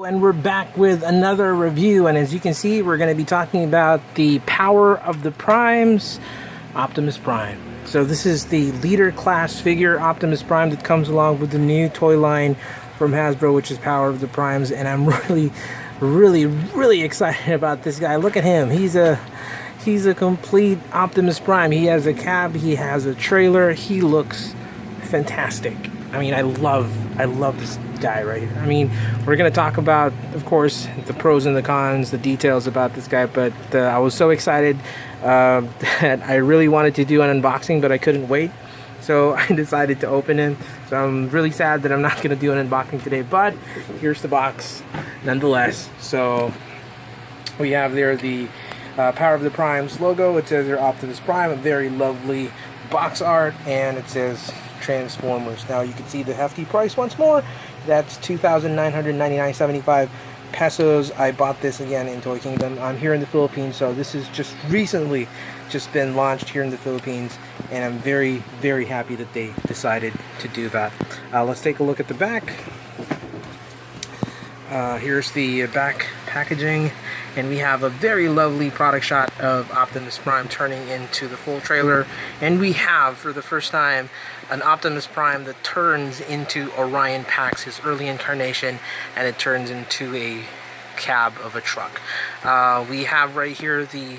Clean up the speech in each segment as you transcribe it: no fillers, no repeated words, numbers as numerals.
And we're back with another review, and as you can see, we're going to be talking about the Power of the Primes Optimus Prime. So this is the Leader Class figure Optimus Prime that comes along with the new toy line from Hasbro, which is Power of the Primes, and I'm really excited about this guy. Look at him. He's a complete Optimus Prime. He has a cab, he has a trailer, he looks fantastic. I mean, I love this guy right here. I mean, we're going to talk about, of course, the pros and the cons, the details about this guy, but I was so excited that I really wanted to do an unboxing, but I couldn't wait. So I decided to open him. So I'm really sad that I'm not going to do an unboxing today, but here's the box nonetheless. So we have there the Power of the Primes logo. It says there Optimus Prime, a very lovely box art, and it says Transformers. Now you can see the hefty price once more. That's $2,999.75 pesos. I bought this again in Toy Kingdom. I'm here in the Philippines, so this is just recently been launched here in the Philippines, and I'm very happy that they decided to do that. Let's take a look at the back. Here's the back packaging, and we have a very lovely product shot of Optimus Prime turning into the full trailer, and we have, for the first time, an Optimus Prime that turns into Orion Pax, his early incarnation, and it turns into a cab of a truck. We have right here the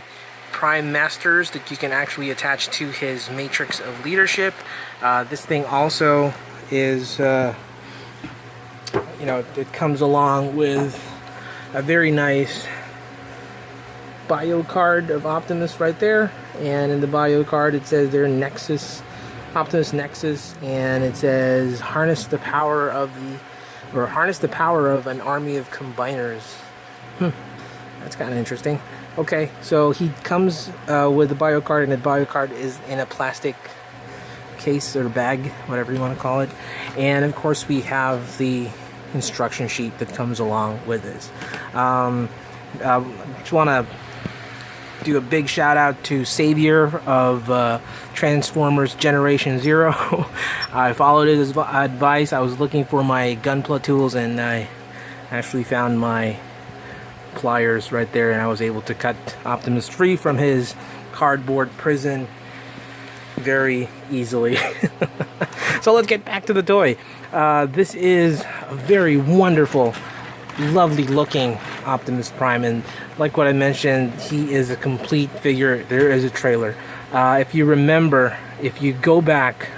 Prime Masters that you can actually attach to his Matrix of Leadership. This thing also is you know, it comes along with a very nice bio card of Optimus right there, and in the bio card it says there Nexus, Optimus Nexus, and it says harness the power of an army of combiners. That's kind of interesting. Okay, so he comes with the bio card, and the bio card is in a plastic case or bag, whatever you want to call it, and of course we have the instruction sheet that comes along with this. Just want to do a big shout out to Savior of Transformers Generation Zero. I followed his advice. I was looking for my Gunpla tools, and I actually found my pliers right there, and I was able to cut Optimus free from his cardboard prison very easily. So let's get back to the toy. This is a very wonderful, lovely looking Optimus Prime, and like what I mentioned, he is a complete figure. There is a trailer. If you remember, if you go back,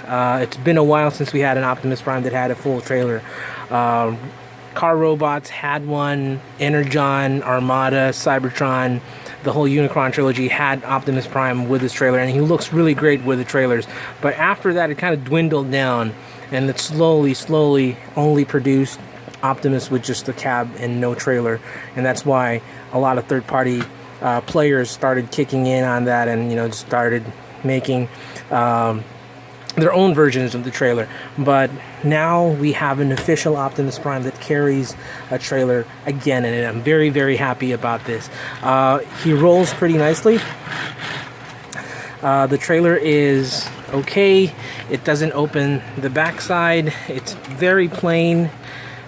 it's been a while since we had an Optimus Prime that had a full trailer. Car Robots had one, Energon, Armada, Cybertron, the whole Unicron trilogy had Optimus Prime with his trailer, and he looks really great with the trailers. But after that, it kind of dwindled down, and it slowly only produced Optimus with just the cab and no trailer, and that's why a lot of third-party players started kicking in on that, and just started making their own versions of the trailer. But now we have an official Optimus Prime that carries a trailer again, and I'm very happy about this. He rolls pretty nicely. The trailer is okay. It doesn't open the backside. It's very plain.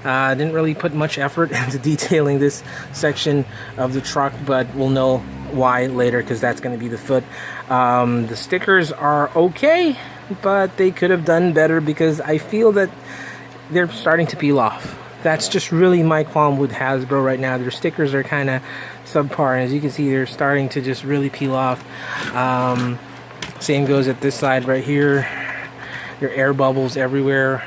Didn't really put much effort into detailing this section of the truck, but we'll know why later, because that's going to be the foot. The stickers are okay, but they could have done better, because I feel that they're starting to peel off. That's just really my qualm with Hasbro right now. Their stickers are kind of subpar, and as you can see, they're starting to just really peel off. Same goes at this side right here. There are air bubbles everywhere.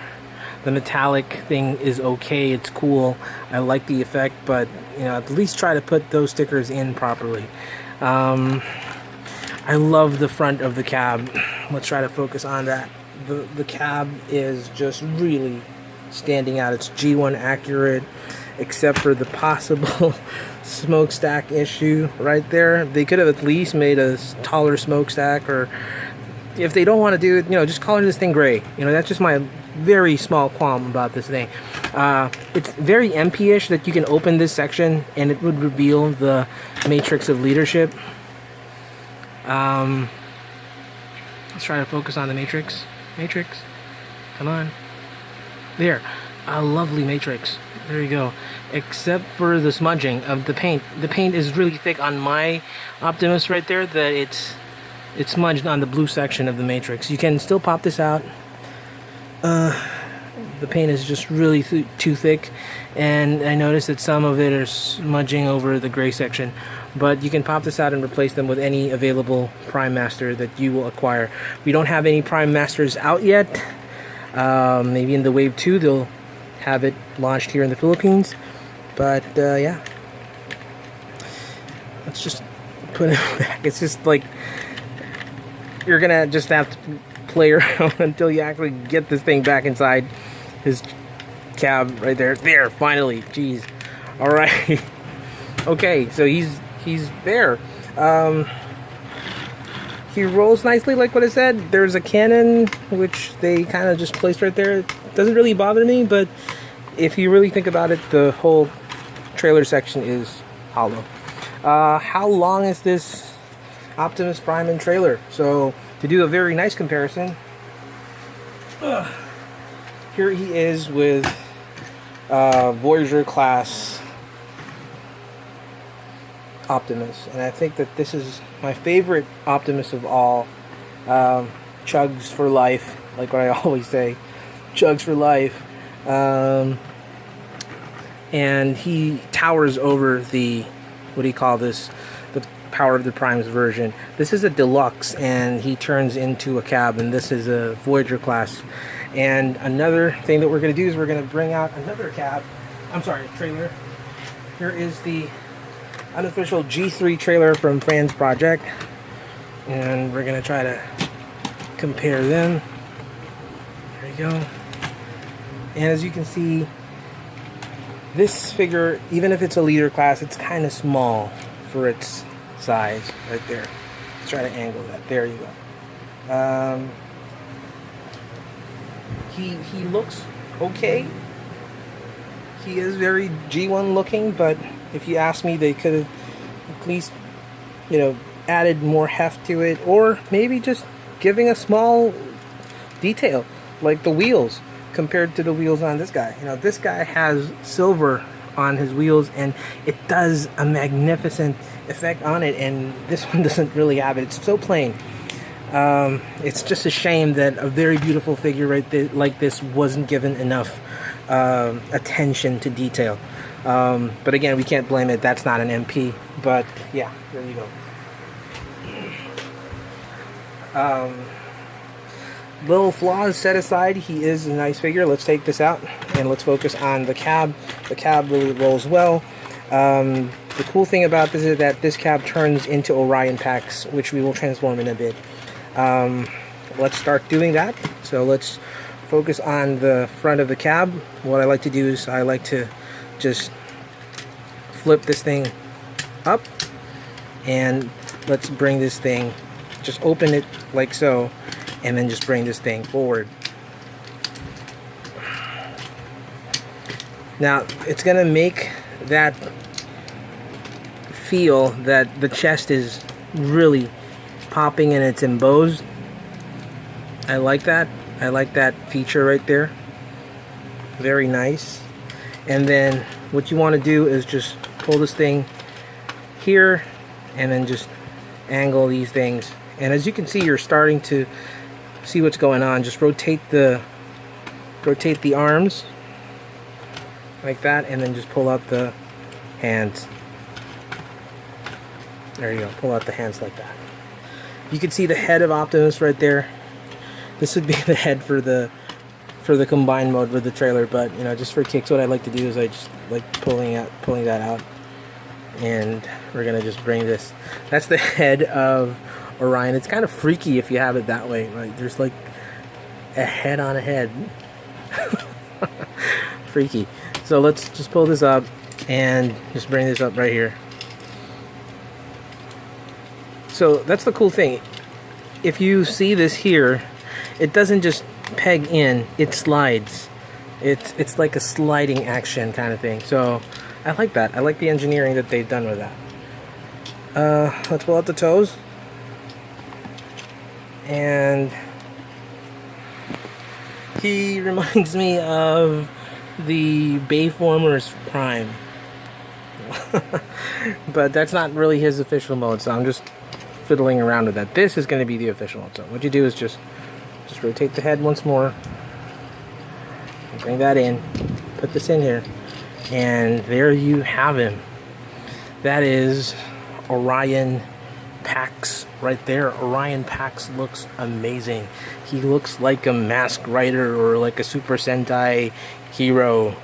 The metallic thing is okay, it's cool. I like the effect, but at least try to put those stickers in properly. I love the front of the cab. Let's try to focus on that. The cab is just really standing out. It's G1 accurate, except for the possible smokestack issue right there. They could have at least made a taller smokestack, or if they don't want to do it, just color this thing gray. That's just my very small qualm about this thing. It's very MP-ish that you can open this section and it would reveal the Matrix of Leadership. Let's try to focus on the Matrix. Come on. There. A lovely Matrix. There you go. Except for the smudging of the paint. The paint is really thick on my Optimus right there that it's smudged on the blue section of the matrix. You can still pop this out. The paint is just really too thick, and I noticed that some of it is smudging over the gray section, but you can pop this out and replace them with any available Prime Master that you will acquire. We don't have any Prime Masters out yet. Maybe in the Wave 2 they'll have it launched here in the Philippines, but yeah, let's just put it back. It's just like you're gonna just have to play around until you actually get this thing back inside his cab right there. There, finally. Jeez. All right. Okay, so he's there. He rolls nicely, like what I said. There's a cannon which they kind of just placed right there. It doesn't really bother me, but if you really think about it, the whole trailer section is hollow. How long is this Optimus Prime and trailer? So to do a very nice comparison, here he is with Voyager Class Optimus, and I think that this is my favorite Optimus of all. Chugs for life, like what I always say, chugs for life. And he towers over the, what do you call this, the Power of the Primes version. This is a deluxe, and he turns into a cab, and this is a Voyager class. And another thing that we're going to do is we're going to bring out another cab. I'm sorry, trailer. Here is the unofficial G3 trailer from Fran's project, and we're going to try to compare them. There you go. And as you can see, this figure, even if it's a leader class, it's kind of small for its size right there. Let's try to angle that. There you go. He looks okay. He is very G1 looking, but if you ask me, they could have at least, added more heft to it, or maybe just giving a small detail like the wheels compared to the wheels on this guy. This guy has silver on his wheels, and it does a magnificent effect on it, and this one doesn't really have it. It's so plain. It's just a shame that a very beautiful figure like this wasn't given enough attention to detail. But again, we can't blame it. That's not an MP. But yeah, there you go. Little flaws set aside, he is a nice figure. Let's take this out and let's focus on the cab. The cab really rolls well. The cool thing about this is that this cab turns into Orion Pax, which we will transform in a bit. Let's start doing that. So let's focus on the front of the cab. What I like to do is I like to just flip this thing up, and let's bring this thing, just open it like so, and then just bring this thing forward. Now it's gonna make that feel that the chest is really popping and it's embossed. I like that. I like that feature right there. Very nice. And then what you want to do is just pull this thing here and then just angle these things. And as you can see, you're starting to see what's going on. Just rotate the arms like that, and then just pull out the hands. There you go. Pull out the hands like that. You can see the head of Optimus right there. This would be the head for the combined mode with the trailer, but just for kicks, what I like to do is I just like pulling that out, and we're gonna just bring this. That's the head of Orion. It's kind of freaky if you have it that way. Like there's like a head on a head. Freaky. So let's just pull this up and just bring this up right here. So that's the cool thing. If you see this here, it doesn't just peg in, it slides. It's like a sliding action kind of thing. So I like that. I like the engineering that they've done with that. Let's pull out the toes. And he reminds me of the Bayformers Prime. But that's not really his official mode, so I'm just fiddling around with that. This is going to be the official mode. So what you do is just rotate the head once more, bring that in, put this in here, and there you have him. That is Orion Pax right there. Orion Pax looks amazing. He looks like a Masked Rider or like a Super Sentai hero.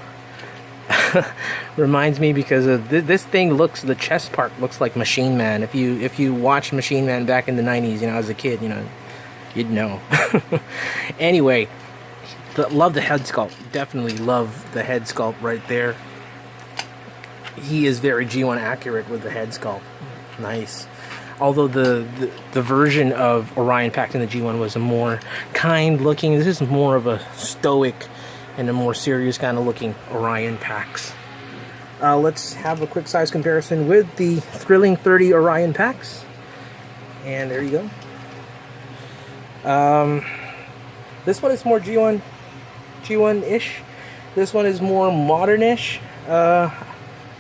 Reminds me because of this thing looks, the chest part looks like Machine Man. If you watched Machine Man back in the 90s, you know, as a kid, you know, you'd know. Anyway, love the head sculpt. Definitely love the head sculpt right there. He is very G1 accurate with the head sculpt. Nice. Although the version of Orion Pax in the G1 was a more kind looking, this is more of a stoic and a more serious kind of looking Orion Pax. Let's have a quick size comparison with the Thrilling 30 Orion Pax. And there you go. This one is more G1-ish. This one is more modern-ish.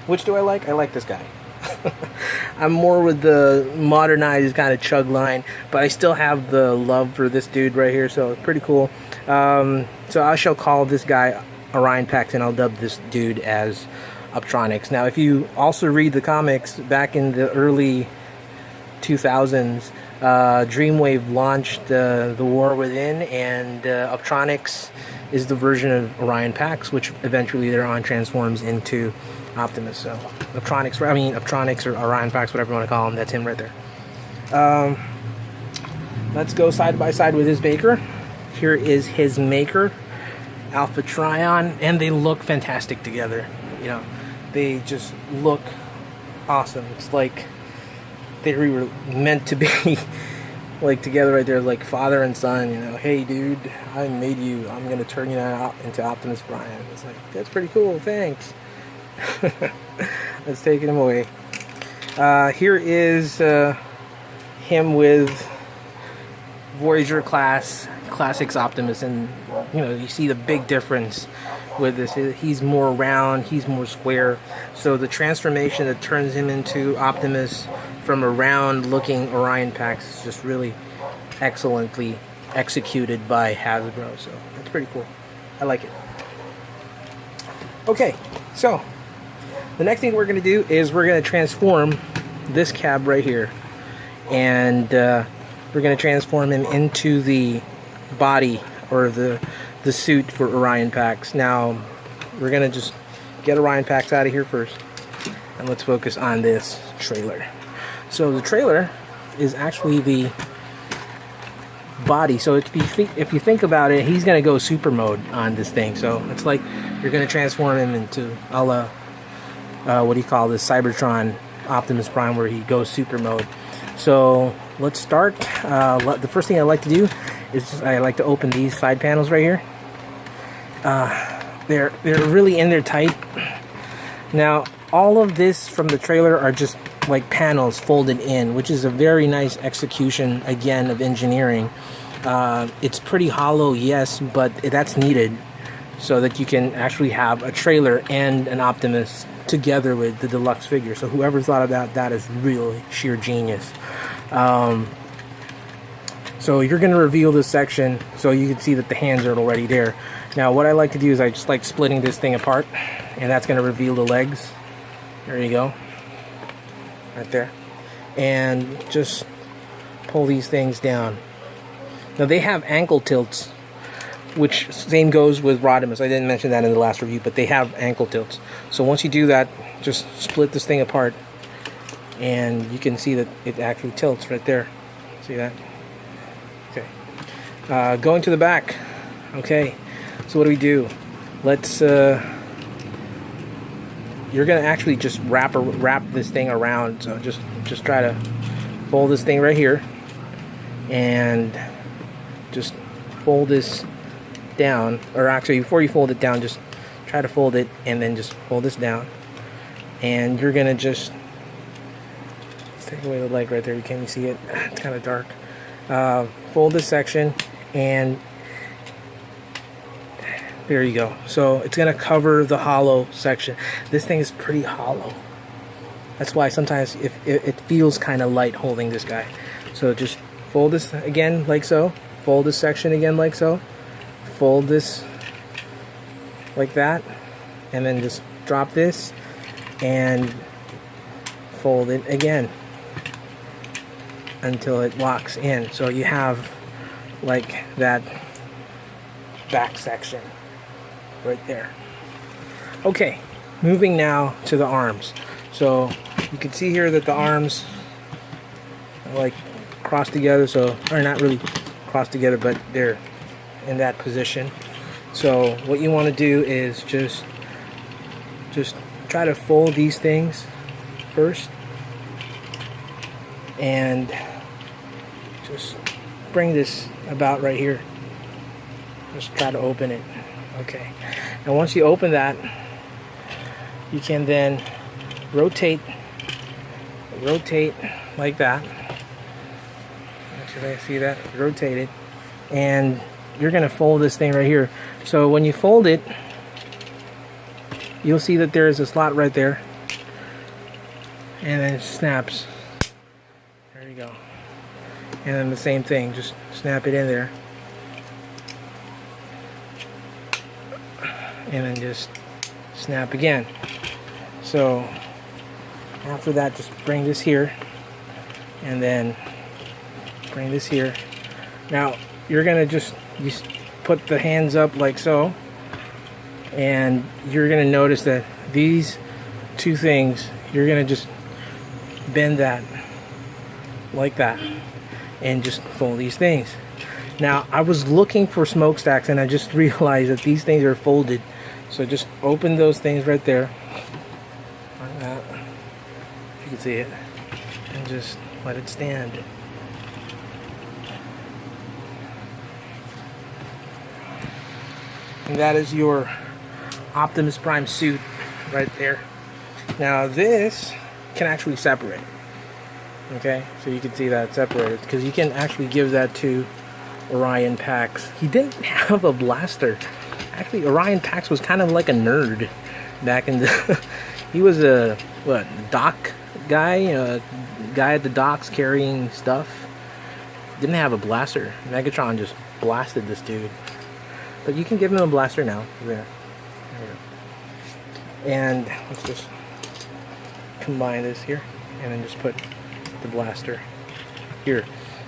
Which do I like? I like this guy. I'm more with the modernized kind of chug line, but I still have the love for this dude right here, so it's pretty cool. So I shall call this guy Orion Pax, and I'll dub this dude as Optronics. Now, if you also read the comics back in the early 2000s, Dreamwave launched the War Within, and Optronics is the version of Orion Pax, which eventually later on transforms into Optimus. So Optronics or Orion Pax, whatever you want to call him, that's him right there. Let's go side by side with his maker. Here is his maker, Alpha Trion, and they look fantastic together. You know, they just look awesome. It's like they were meant to be like together right there, like father and son. You know, hey dude, I made you. I'm gonna turn you into Optimus Prime. It's like, that's pretty cool. Thanks. Let's take him away. Here is him with Voyager class Classics Optimus, and you know, you see the big difference with this. He's more round, he's more square, so the transformation that turns him into Optimus from a round looking Orion Pax is just really excellently executed by Hasbro, so that's pretty cool. I like it. Okay, so the next thing we're going to do is we're going to transform this cab right here, and we're going to transform him into the body or the suit for Orion Pax. Now we're going to just get Orion Pax out of here first, and let's focus on this trailer. So the trailer is actually the body. So if you think about it, he's going to go super mode on this thing. So it's like you're going to transform him into a la what do you call this, Cybertron Optimus Prime, where he goes super mode. So let's start. The first thing I like to do is I like to open these side panels right here. They're really in there tight. Now all of this from the trailer are just like panels folded in, which is a very nice execution again of engineering. It's pretty hollow, yes, but that's needed so that you can actually have a trailer and an Optimus together with the deluxe figure. So whoever thought of that is really sheer genius. So you're going to reveal this section so you can see that the hands are already there. Now what I like to do is I just like splitting this thing apart, and that's going to reveal the legs. There you go, right there, and just pull these things down. Now they have ankle tilts, which same goes with Rodimus. I didn't mention that in the last review, but they have ankle tilts. So once you do that, just split this thing apart, and you can see that it actually tilts right there. See that? Okay. Going to the back. Okay. So what do we do? Let's. You're gonna actually just wrap this thing around. So just try to fold this thing right here, and just fold this down. Or actually, before you fold it down, just try to fold it and then just fold this down. And you're gonna just take away the leg right there. Can you see it? It's kind of dark. Fold this section, and There you go. So it's gonna cover the hollow section. This thing is pretty hollow. That's why sometimes it feels kind of light holding this guy. So just fold this again like so. Fold this section again like so. Fold this like that. And then just drop this and fold it again until it locks in. So you have like that back section right there. Okay, moving now to the arms. So you can see here that the arms are like crossed together, so, or not really crossed together, but they're in that position. So what you want to do is just try to fold these things first and just bring this about right here. Just try to open it. Okay. And once you open that, you can then rotate like that. Actually, see that? Rotate it. And you're going to fold this thing right here. So when you fold it, you'll see that there is a slot right there. And then it snaps. There you go. And then the same thing, just snap it in there. And then just snap again. So after that, just bring this here and then bring this here. Now you're gonna just put the hands up like so, and you're gonna notice that these two things, you're gonna just bend that like that and just fold these things. Now I was looking for smokestacks and I just realized that these things are folded. So just open those things right there, like that, if you can see it, and just let it stand. And that is your Optimus Prime suit right there. Now this can actually separate. Okay, so you can see that it's separated because you can actually give that to Orion Pax. He didn't have a blaster. Actually, Orion Pax was kind of like a nerd back in the... He was a, what, dock guy? A guy at the docks carrying stuff. Didn't have a blaster. Megatron just blasted this dude. But you can give him a blaster now. There. And let's just combine this here. And then just put the blaster here.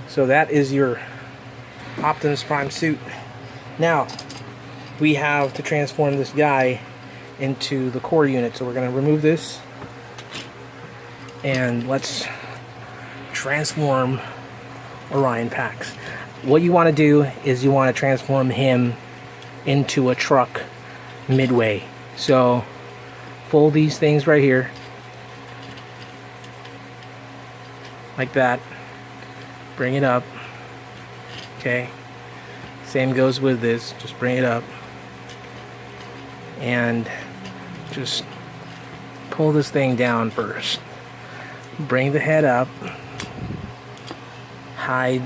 So that is your Optimus Prime suit. Now, we have to transform this guy into the core unit. So we're going to remove this and let's transform Orion Pax. What you want to do is you want to transform him into a truck midway. So fold these things right here like that, bring it up. Okay, same goes with this, just bring it up and just pull this thing down first. Bring the head up, hide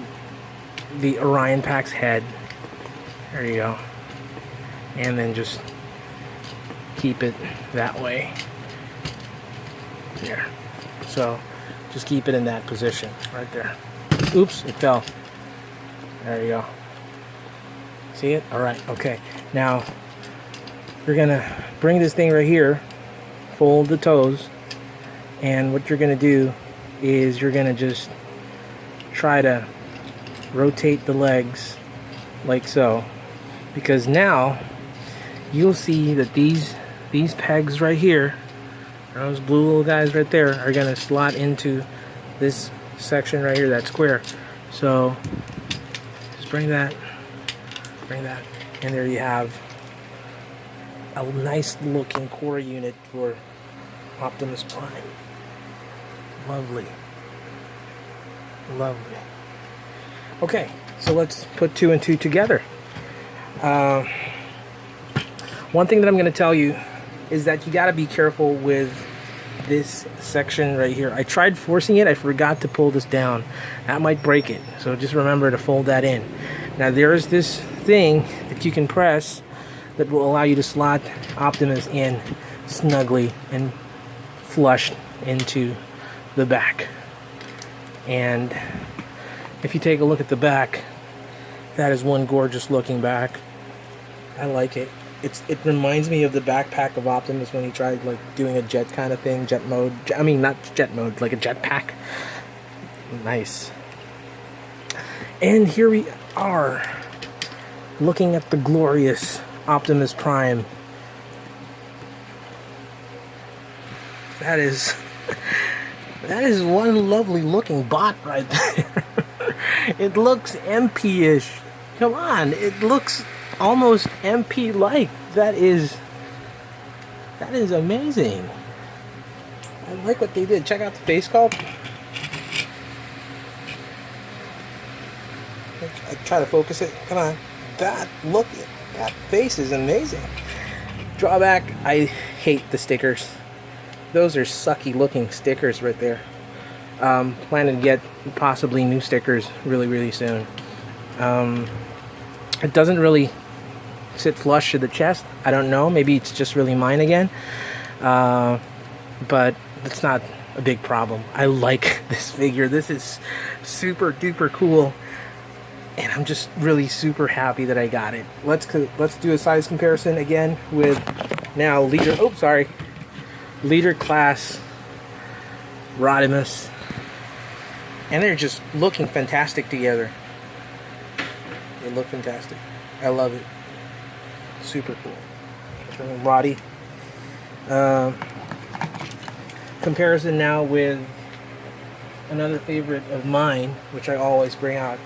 the Orion Pax head, there you go, and then just keep it that way. There. So just keep it in that position right there. Oops, it fell. There you go. See it? Alright, okay. Now you're gonna bring this thing right here, fold the toes, and what you're gonna do is you're gonna just try to rotate the legs like so, because now you'll see that these pegs right here, those blue little guys right there, are gonna slot into this section right here, that square. So just bring that, and there you have a nice looking core unit for Optimus Prime. Lovely. Lovely. Okay, so let's put two and two together. One thing that I'm going to tell you is that you got to be careful with this section right here. I tried forcing it, I forgot to pull this down. That might break it, so just remember to fold that in. Now there's this thing that you can press that will allow you to slot Optimus in snugly and flush into the back. And if you take a look at the back, that is one gorgeous looking back. I like it. It reminds me of the backpack of Optimus when he tried like doing a jet kind of thing, jet mode. I mean, not jet mode, like a jetpack. Nice. And here we are, looking at the glorious Optimus Prime. That is one lovely looking bot right there. It looks MP-ish. Come on, it looks almost MP-like. That is amazing. I like what they did. Check out the face sculpt. I try to focus it. Come on. That face is amazing. Drawback, I hate the stickers. Those are sucky looking stickers right there. Planning to get possibly new stickers really soon. It doesn't really sit flush to the chest. I don't know. Maybe it's just really mine again. But it's not a big problem. I like this figure. This is super duper cool. And I'm just really super happy that I got it. Let's do a size comparison again with now Leader Class Optimus. And they're just looking fantastic together. They look fantastic. I love it. Super cool. Roddy. Comparison now with another favorite of mine, which I always bring out.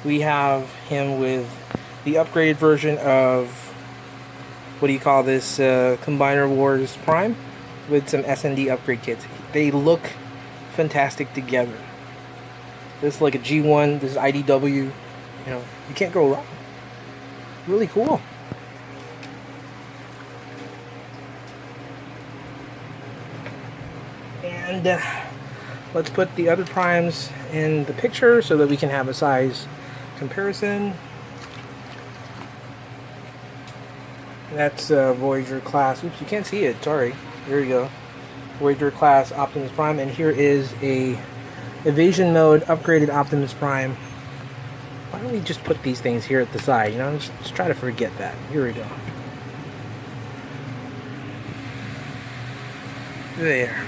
We have him with the upgraded version of, what do you call this, Combiner Wars Prime, with some S&D upgrade kits. They look fantastic together. This is like a G1, this is IDW, you know, you can't go wrong. Really cool. And let's put the other primes in the picture so that we can have a size comparison. That's Voyager class. Oops, you can't see it. Sorry. There you go. Voyager class Optimus Prime, and here is a evasion mode upgraded Optimus Prime. Why don't we just put these things here at the side? You know, just try to forget that. Here we go. There.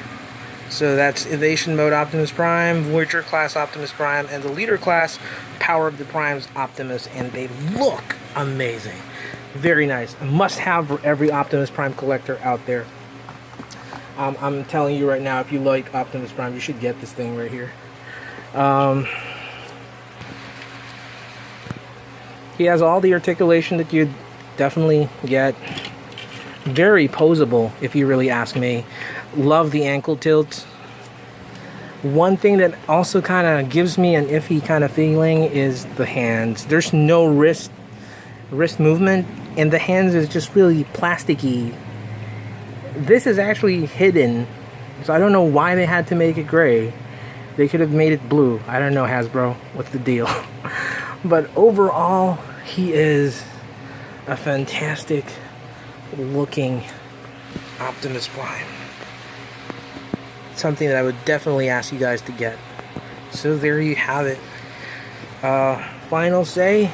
So that's Evasion Mode Optimus Prime, Voyager Class Optimus Prime, and the Leader Class Power of the Primes Optimus, and they look amazing. Very nice. A must-have for every Optimus Prime collector out there. I'm telling you right now, if you like Optimus Prime, you should get this thing right here. He has all the articulation that you'd definitely get. Very poseable, if you really ask me. Love the ankle tilts. One thing that also kind of gives me an iffy kind of feeling is the hands. There's no wrist movement, and the hands is just really plasticky. This is actually hidden, so I don't know why they had to make it gray. They could have made it blue. I don't know, Hasbro. What's the deal? But overall, he is a fantastic looking Optimus Prime. Something that I would definitely ask you guys to get. So there you have it. Final say,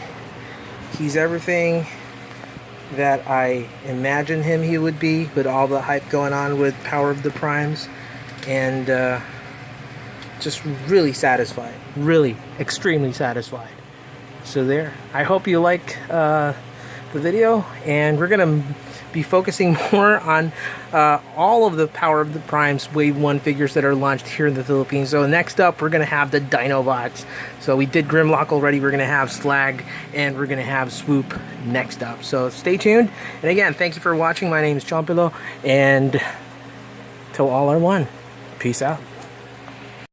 he's everything that I imagined he would be, with all the hype going on with Power of the Primes, and just really satisfied. Really extremely satisfied. So there. I hope you like the video, and we're gonna be focusing more on all of the Power of the Primes Wave 1 figures that are launched here in the Philippines. So next up, we're going to have the Dinobots. So we did Grimlock already. We're going to have Slag, and we're going to have Swoop next up. So stay tuned. And again, thank you for watching. My name is Chompilo, and till all are one. Peace out.